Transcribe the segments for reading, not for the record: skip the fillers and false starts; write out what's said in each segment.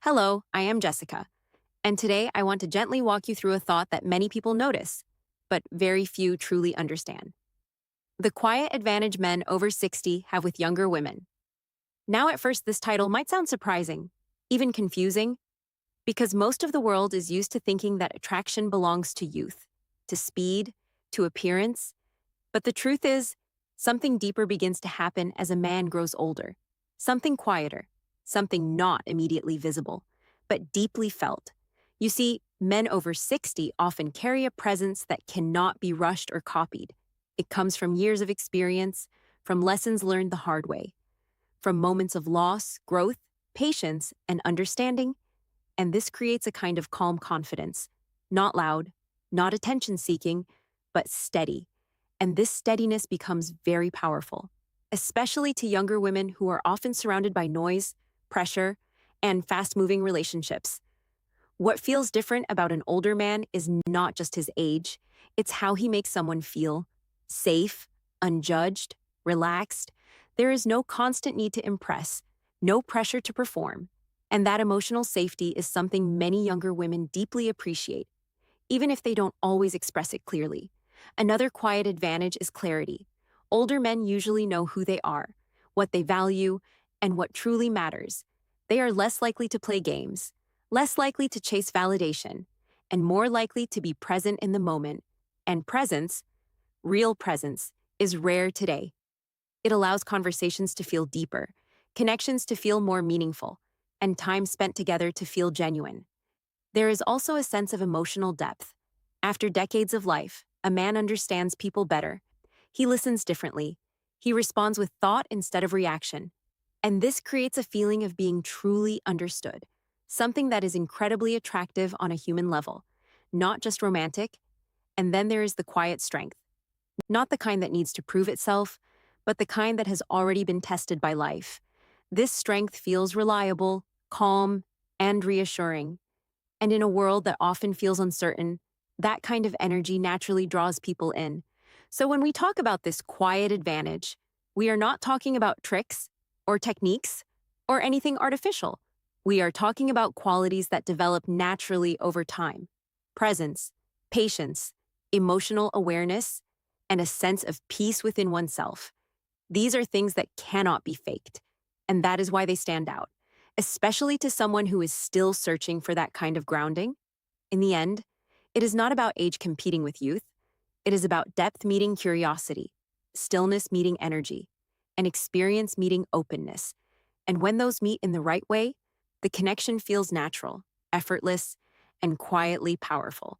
Hello, I am Jessica, and today I want to gently walk you through a thought that many people notice, but very few truly understand. The quiet advantage men over 60 have with younger women. Now, at first, this title might sound surprising, even confusing, because most of the world is used to thinking that attraction belongs to youth, to speed, to appearance. But the truth is, something deeper begins to happen as a man grows older. Something quieter, something not immediately visible, but deeply felt. You see, men over 60 often carry a presence that cannot be rushed or copied. It comes from years of experience, from lessons learned the hard way, from moments of loss, growth, patience, and understanding. And this creates a kind of calm confidence, not loud, not attention-seeking, but steady. And this steadiness becomes very powerful, especially to younger women who are often surrounded by noise, pressure, and fast-moving relationships. What feels different about an older man is not just his age, it's how he makes someone feel safe, unjudged, relaxed. There is no constant need to impress, no pressure to perform. And that emotional safety is something many younger women deeply appreciate, even if they don't always express it clearly. Another quiet advantage is clarity. Older men usually know who they are, what they value, and what truly matters. They are less likely to play games, less likely to chase validation, and more likely to be present in the moment. And presence, real presence, is rare today. It allows conversations to feel deeper, connections to feel more meaningful, and time spent together to feel genuine. There is also a sense of emotional depth. After decades of life, a man understands people better. He listens differently. He responds with thought instead of reaction. And this creates a feeling of being truly understood, something that is incredibly attractive on a human level, not just romantic. And then there is the quiet strength, not the kind that needs to prove itself, but the kind that has already been tested by life. This strength feels reliable, calm, and reassuring. And in a world that often feels uncertain, that kind of energy naturally draws people in. So when we talk about this quiet advantage, we are not talking about tricks or techniques or anything artificial. We are talking about qualities that develop naturally over time: presence, patience, emotional awareness, and a sense of peace within oneself. These are things that cannot be faked, and that is why they stand out, especially to someone who is still searching for that kind of grounding. In the end, it is not about age competing with youth. It is about depth meeting curiosity, stillness meeting energy, and experience meeting openness. And when those meet in the right way, the connection feels natural, effortless, and quietly powerful.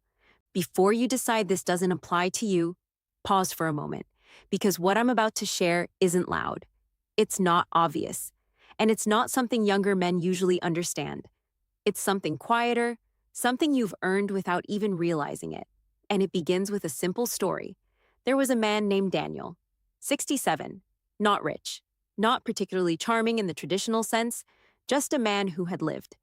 Before you decide this doesn't apply to you, pause for a moment, because what I'm about to share isn't loud. It's not obvious. And it's not something younger men usually understand. It's something quieter, something you've earned without even realizing it. And it begins with a simple story. There was a man named Daniel, 67, not rich, not particularly charming in the traditional sense, just a man who had lived,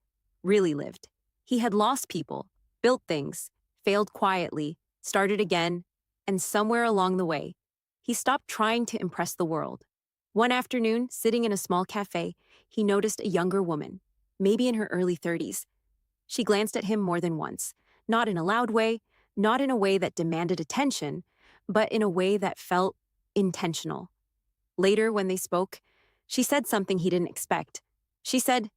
really lived. He had lost people, built things, failed quietly, started again, and somewhere along the way, he stopped trying to impress the world. One afternoon, sitting in a small cafe, he noticed a younger woman, maybe in her early 30s. She glanced at him more than once, not in a loud way, not in a way that demanded attention, but in a way that felt intentional. Later, when they spoke, she said something he didn't expect. She said,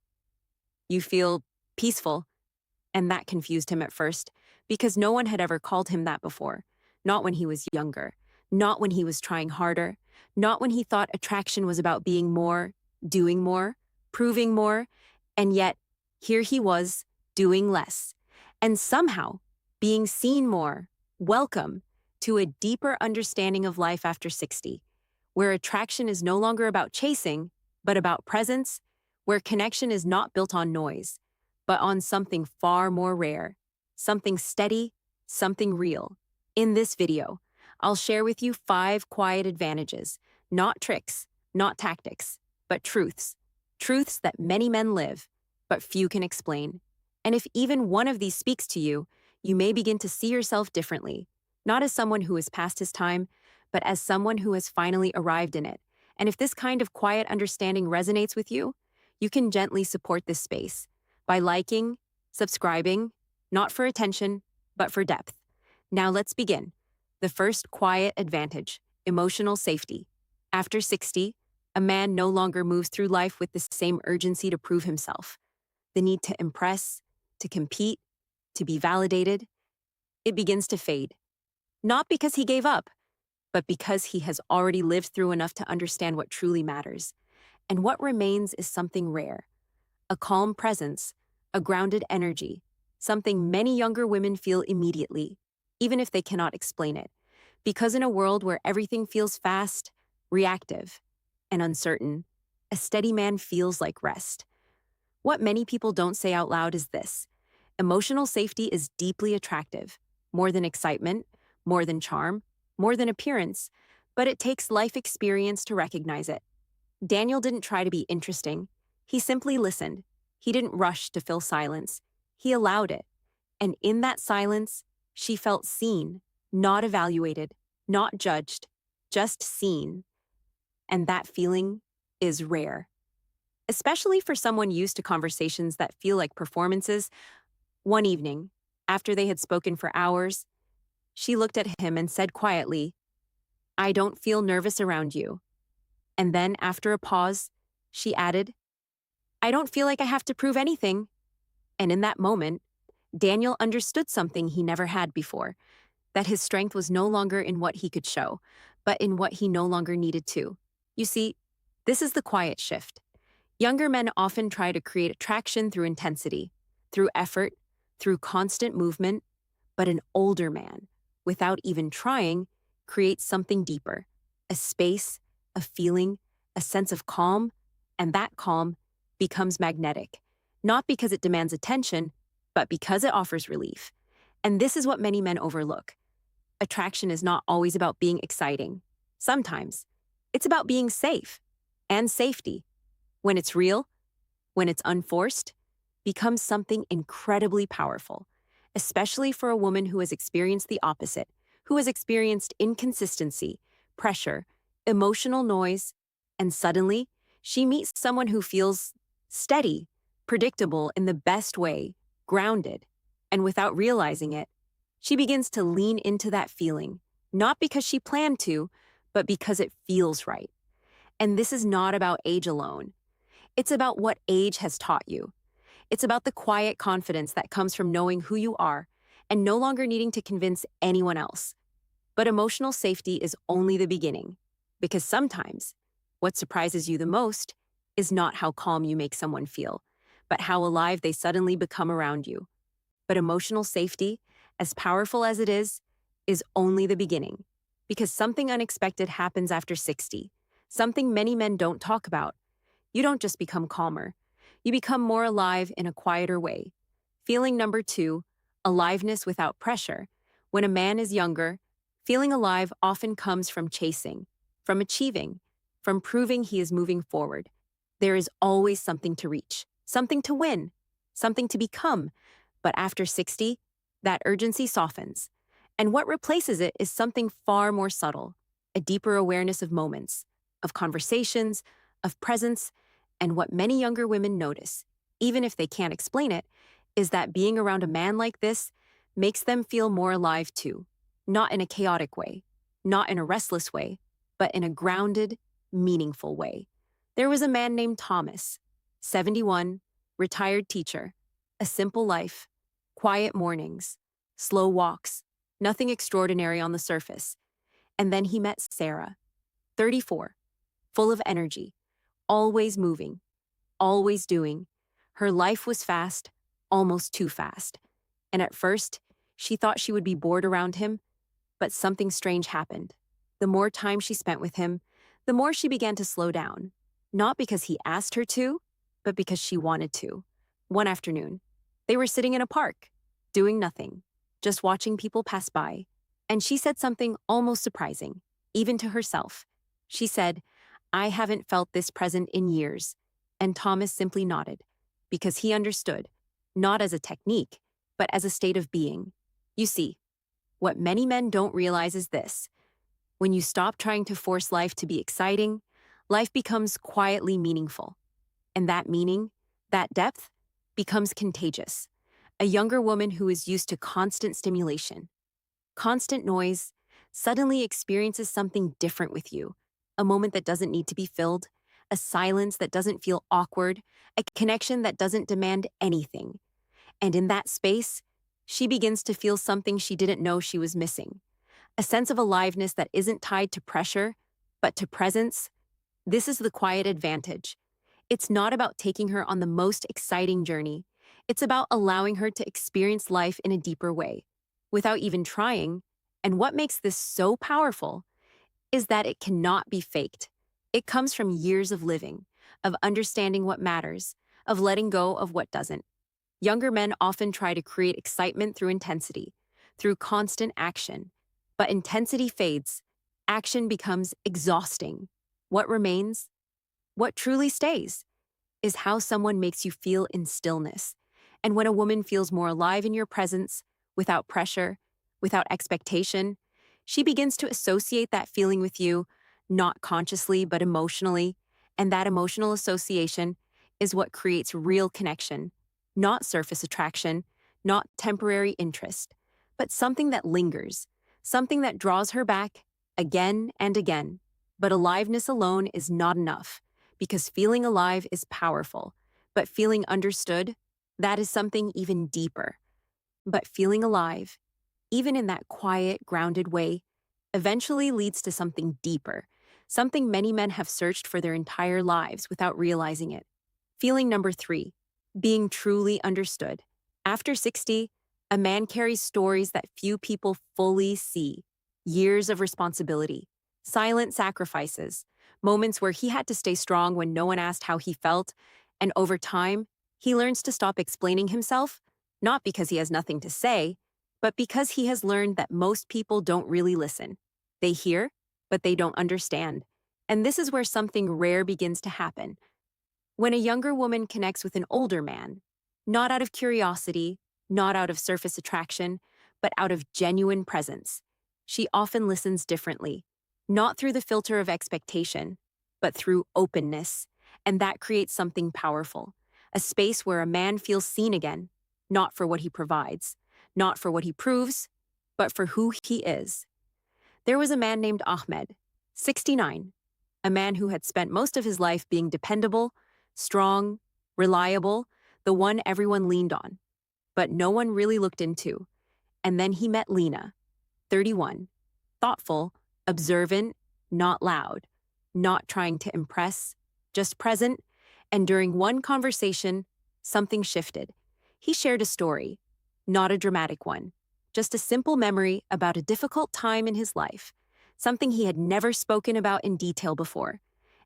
"You feel peaceful." And that confused him at first, because no one had ever called him that before. Not when he was younger, not when he was trying harder, not when he thought attraction was about being more, doing more, proving more, and yet here he was, doing less, and somehow being seen more. Welcome to a deeper understanding of life after 60, where attraction is no longer about chasing, but about presence, where connection is not built on noise, but on something far more rare, something steady, something real. In this video, I'll share with you 5 quiet advantages, not tricks, not tactics, but truths. Truths that many men live, but few can explain. And if even one of these speaks to you, you may begin to see yourself differently, not as someone who is past his time, but as someone who has finally arrived in it. And if this kind of quiet understanding resonates with you, you can gently support this space by liking, subscribing, not for attention, but for depth. Now let's begin. The first quiet advantage, emotional safety. After 60, a man no longer moves through life with the same urgency to prove himself. The need to impress, to compete, to be validated, it begins to fade. Not because he gave up, but because he has already lived through enough to understand what truly matters. And what remains is something rare, a calm presence, a grounded energy, something many younger women feel immediately, even if they cannot explain it. Because in a world where everything feels fast, reactive, and uncertain, a steady man feels like rest. What many people don't say out loud is this: emotional safety is deeply attractive, more than excitement, more than charm, more than appearance, but it takes life experience to recognize it. Daniel didn't try to be interesting. He simply listened. He didn't rush to fill silence. He allowed it. And in that silence, she felt seen, not evaluated, not judged, just seen. And that feeling is rare. Especially for someone used to conversations that feel like performances. One evening, after they had spoken for hours, she looked at him and said quietly, "I don't feel nervous around you." And then, after a pause, she added, "I don't feel like I have to prove anything." And in that moment, Daniel understood something he never had before, that his strength was no longer in what he could show, but in what he no longer needed to. You see, this is the quiet shift. Younger men often try to create attraction through intensity, through effort, through constant movement, but an older man, without even trying, creates something deeper, a space, a feeling, a sense of calm, and that calm becomes magnetic, not because it demands attention, but because it offers relief. And this is what many men overlook. Attraction is not always about being exciting. Sometimes, it's about being safe and safety. When it's real, when it's unforced, becomes something incredibly powerful, especially for a woman who has experienced the opposite, who has experienced inconsistency, pressure, emotional noise, and suddenly she meets someone who feels steady, predictable in the best way, grounded, and without realizing it, she begins to lean into that feeling, not because she planned to, but because it feels right. And this is not about age alone. It's about what age has taught you. It's about the quiet confidence that comes from knowing who you are and no longer needing to convince anyone else. But emotional safety is only the beginning, because sometimes what surprises you the most is not how calm you make someone feel, but how alive they suddenly become around you. But emotional safety, as powerful as it is only the beginning, because something unexpected happens after 60, something many men don't talk about. You don't just become calmer. You become more alive in a quieter way. Feeling number 2, aliveness without pressure. When a man is younger, feeling alive often comes from chasing, from achieving, from proving he is moving forward. There is always something to reach, something to win, something to become. But after 60, that urgency softens. And what replaces it is something far more subtle, a deeper awareness of moments, of conversations, of presence. And what many younger women notice, even if they can't explain it, is that being around a man like this makes them feel more alive too. Not in a chaotic way, not in a restless way, but in a grounded, meaningful way. There was a man named Thomas, 71, retired teacher, a simple life, quiet mornings, slow walks, nothing extraordinary on the surface. And then he met Sarah, 34, full of energy, always moving, always doing. Her life was fast, almost too fast. And at first, she thought she would be bored around him, but something strange happened. The more time she spent with him, the more she began to slow down. Not because he asked her to, but because she wanted to. One afternoon, they were sitting in a park, doing nothing, just watching people pass by. And she said something almost surprising, even to herself. She said, "I haven't felt this present in years." And Thomas simply nodded, because he understood, not as a technique, but as a state of being. You see, what many men don't realize is this: when you stop trying to force life to be exciting, life becomes quietly meaningful. And that meaning, that depth, becomes contagious. A younger woman who is used to constant stimulation, constant noise, suddenly experiences something different with you. A moment that doesn't need to be filled, a silence that doesn't feel awkward, a connection that doesn't demand anything. And in that space, she begins to feel something she didn't know she was missing. A sense of aliveness that isn't tied to pressure, but to presence. This is the quiet advantage. It's not about taking her on the most exciting journey. It's about allowing her to experience life in a deeper way, without even trying. And what makes this so powerful is that it cannot be faked. It comes from years of living, of understanding what matters, of letting go of what doesn't. Younger men often try to create excitement through intensity, through constant action. But intensity fades. Action becomes exhausting. What remains, what truly stays, is how someone makes you feel in stillness. And when a woman feels more alive in your presence, without pressure, without expectation, she begins to associate that feeling with you, not consciously, but emotionally. And that emotional association is what creates real connection, not surface attraction, not temporary interest, but something that lingers, something that draws her back again and again. But aliveness alone is not enough, because feeling alive is powerful, but feeling understood, that is something even deeper. But feeling alive, even in that quiet, grounded way, eventually leads to something deeper, something many men have searched for their entire lives without realizing it. Feeling number 3, being truly understood. After 60, a man carries stories that few people fully see. Years of responsibility, silent sacrifices, moments where he had to stay strong when no one asked how he felt, and over time, he learns to stop explaining himself, not because he has nothing to say, but because he has learned that most people don't really listen. They hear, but they don't understand. And this is where something rare begins to happen. When a younger woman connects with an older man, not out of curiosity, not out of surface attraction, but out of genuine presence, she often listens differently, not through the filter of expectation, but through openness, and that creates something powerful, a space where a man feels seen again, not for what he provides, not for what he proves, but for who he is. There was a man named Ahmed, 69, a man who had spent most of his life being dependable, strong, reliable, the one everyone leaned on, but no one really looked into. And then he met Lena, 31, thoughtful, observant, not loud, not trying to impress, just present. And during one conversation, something shifted. He shared a story, not a dramatic one, just a simple memory about a difficult time in his life, something he had never spoken about in detail before.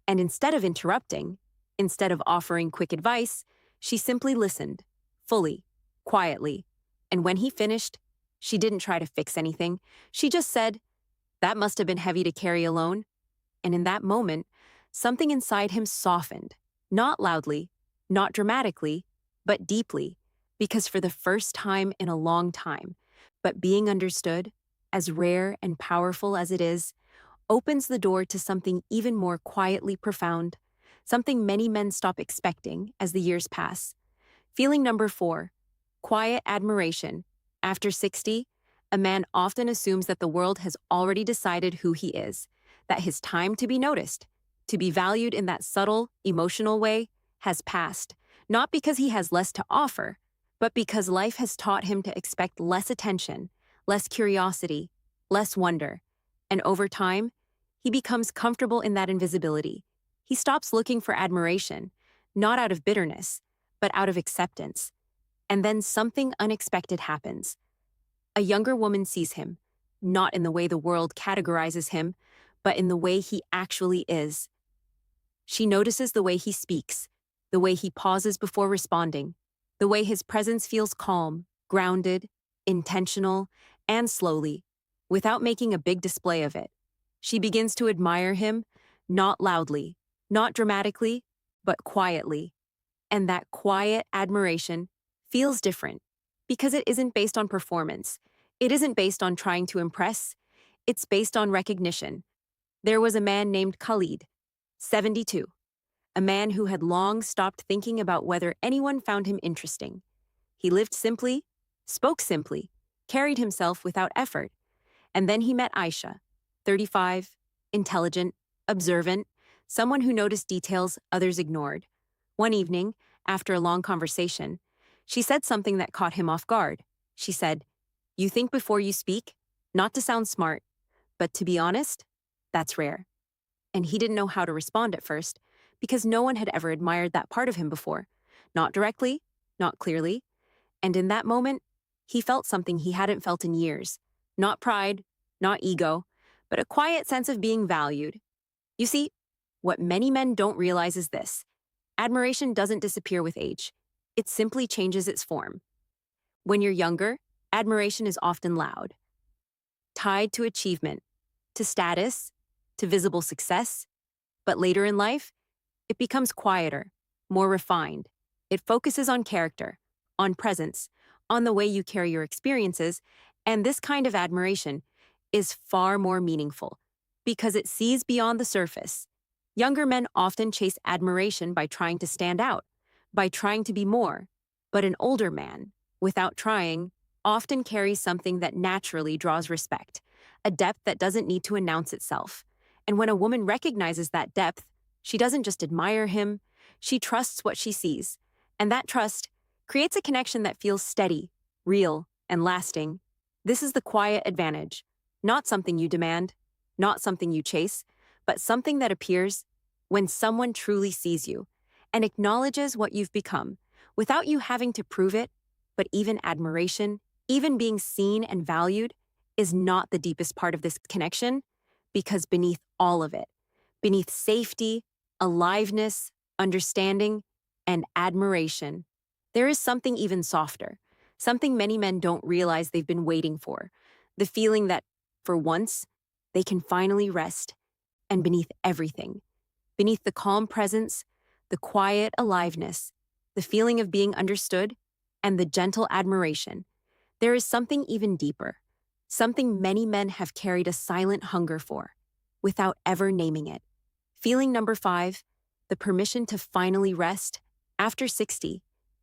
And instead of interrupting, instead of offering quick advice, she simply listened, fully, quietly. And when he finished, she didn't try to fix anything. She just said, "That must have been heavy to carry alone." And in that moment, something inside him softened, not loudly, not dramatically, but deeply, because for the first time in a long time, but being understood, as rare and powerful as it is, opens the door to something even more quietly profound, something many men stop expecting as the years pass. Feeling number 4, quiet admiration. After 60, a man often assumes that the world has already decided who he is, that his time to be noticed, to be valued in that subtle, emotional way, has passed, not because he has less to offer, but because life has taught him to expect less attention, less curiosity, less wonder. And over time, he becomes comfortable in that invisibility. He stops looking for admiration, not out of bitterness, but out of acceptance. And then something unexpected happens. A younger woman sees him, not in the way the world categorizes him, but in the way he actually is. She notices the way he speaks, the way he pauses before responding, the way his presence feels calm, grounded, intentional, and slowly, without making a big display of it. She begins to admire him, not loudly, not dramatically, but quietly. And that quiet admiration feels different because it isn't based on performance. It isn't based on trying to impress. It's based on recognition. There was a man named Khalid, 72, a man who had long stopped thinking about whether anyone found him interesting. He lived simply, spoke simply, carried himself without effort. And then he met Aisha, 35, intelligent, observant, someone who noticed details others ignored. One evening, after a long conversation, she said something that caught him off guard. She said, "You think before you speak? Not to sound smart, but to be honest, that's rare." And he didn't know how to respond at first, because no one had ever admired that part of him before. Not directly, not clearly. And in that moment, he felt something he hadn't felt in years. Not pride, not ego, but a quiet sense of being valued. You see, what many men don't realize is this: admiration doesn't disappear with age. It simply changes its form. When you're younger, admiration is often loud, tied to achievement, to status, to visible success. But later in life, it becomes quieter, more refined. It focuses on character, on presence, on the way you carry your experiences, and this kind of admiration is far more meaningful because it sees beyond the surface. Younger men often chase admiration by trying to stand out, by trying to be more, but an older man, without trying, often carries something that naturally draws respect, a depth that doesn't need to announce itself. And when a woman recognizes that depth, she doesn't just admire him, she trusts what she sees. And that trust creates a connection that feels steady, real, and lasting. This is the quiet advantage. Not something you demand, not something you chase, but something that appears when someone truly sees you and acknowledges what you've become without you having to prove it. But even admiration, even being seen and valued, is not the deepest part of this connection, because beneath all of it, beneath safety, aliveness, understanding, and admiration, there is something even softer, something many men don't realize they've been waiting for, the feeling that, for once, they can finally rest. And beneath everything, beneath the calm presence, the quiet aliveness, the feeling of being understood, and the gentle admiration, there is something even deeper, something many men have carried a silent hunger for, without ever naming it. Feeling number 5, the permission to finally rest. After 60,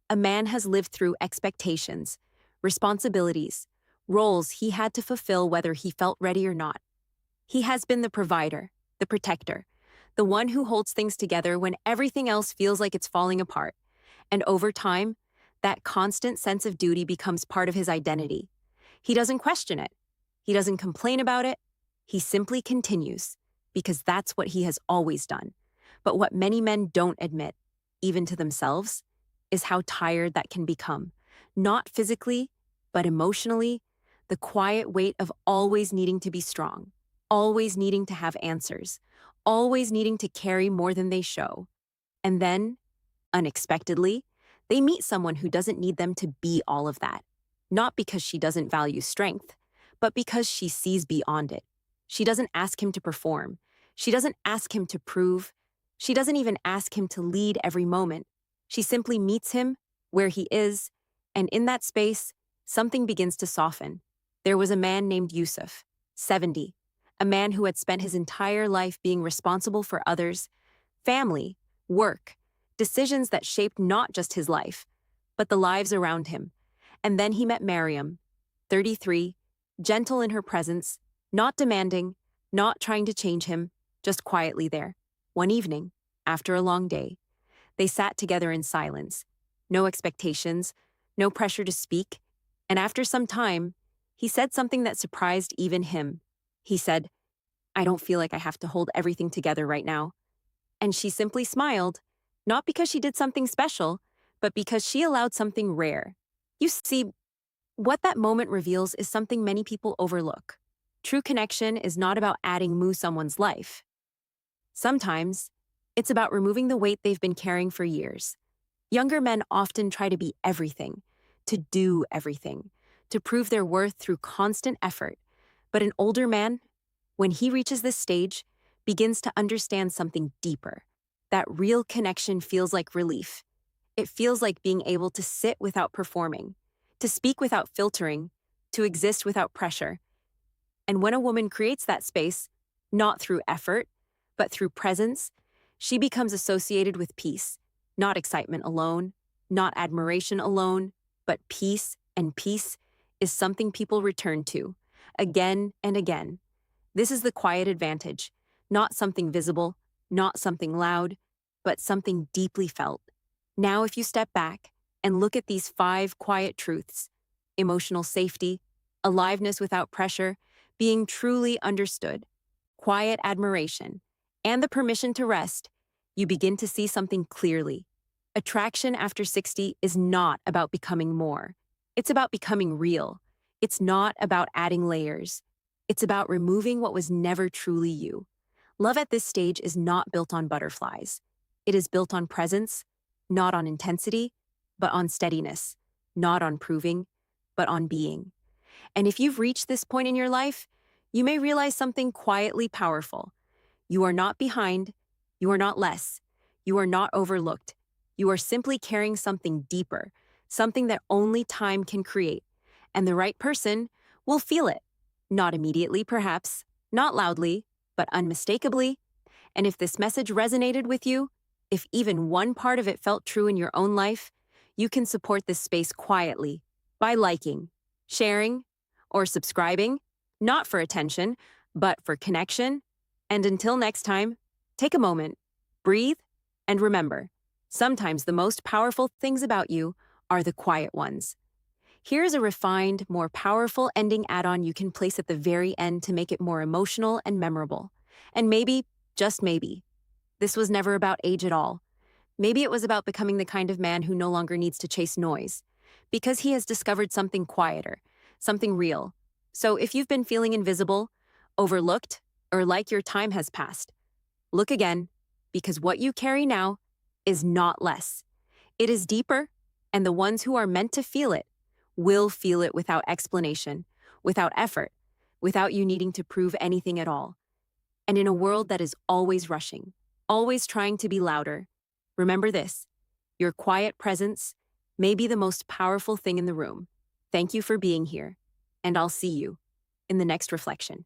a man has lived through expectations, responsibilities, roles he had to fulfill whether he felt ready or not. He has been the provider, the protector, the one who holds things together when everything else feels like it's falling apart. And over time, that constant sense of duty becomes part of his identity. He doesn't question it. He doesn't complain about it. He simply continues, because that's what he has always done. But what many men don't admit, even to themselves, is how tired that can become. Not physically, but emotionally, the quiet weight of always needing to be strong, always needing to have answers, always needing to carry more than they show. And then, unexpectedly, they meet someone who doesn't need them to be all of that. Not because she doesn't value strength, but because she sees beyond it. She doesn't ask him to perform. She doesn't ask him to prove. She doesn't even ask him to lead every moment. She simply meets him where he is, and in that space, something begins to soften. There was a man named Yusuf, 70, a man who had spent his entire life being responsible for others, family, work, decisions that shaped not just his life, but the lives around him. And then he met Mariam, 33, gentle in her presence, not demanding, not trying to change him, just quietly there. One evening, after a long day, they sat together in silence, no expectations, no pressure to speak, and after some time, he said something that surprised even him. He said, "I don't feel like I have to hold everything together right now." And she simply smiled, not because she did something special, but because she allowed something rare. You see, what that moment reveals is something many people overlook. True connection is not about adding to someone's life. Sometimes, it's about removing the weight they've been carrying for years. Younger men often try to be everything, to do everything, to prove their worth through constant effort. But an older man, when he reaches this stage, begins to understand something deeper. That real connection feels like relief. It feels like being able to sit without performing, to speak without filtering, to exist without pressure. And when a woman creates that space, not through effort, but through presence, She becomes associated with peace, not excitement alone, not admiration alone, but peace, and peace is something people return to again and again. This is the quiet advantage, not something visible, not something loud, but something deeply felt. Now, if you step back and look at these 5 quiet truths: emotional safety, aliveness without pressure, being truly understood, quiet admiration, and the permission to rest, you begin to see something clearly. Attraction after 60 is not about becoming more. It's about becoming real. It's not about adding layers. It's about removing what was never truly you. Love at this stage is not built on butterflies. It is built on presence, not on intensity, but on steadiness, not on proving, but on being. And if you've reached this point in your life, you may realize something quietly powerful. You are not behind. You are not less. You are not overlooked. You are simply carrying something deeper, something that only time can create. And the right person will feel it. Not immediately, perhaps, not loudly, but unmistakably. And if this message resonated with you, if even one part of it felt true in your own life, you can support this space quietly by liking, sharing, or subscribing, not for attention, but for connection. And until next time, take a moment, breathe, and remember, sometimes the most powerful things about you are the quiet ones. Here's a refined, more powerful ending add-on you can place at the very end to make it more emotional and memorable. And maybe, just maybe, this was never about age at all. Maybe it was about becoming the kind of man who no longer needs to chase noise, because he has discovered something quieter, something real. So if you've been feeling invisible, overlooked, or like your time has passed, look again, because what you carry now is not less. It is deeper, and the ones who are meant to feel it will feel it without explanation, without effort, without you needing to prove anything at all. And in a world that is always rushing, always trying to be louder, remember this: your quiet presence may be the most powerful thing in the room. Thank you for being here, and I'll see you in the next reflection.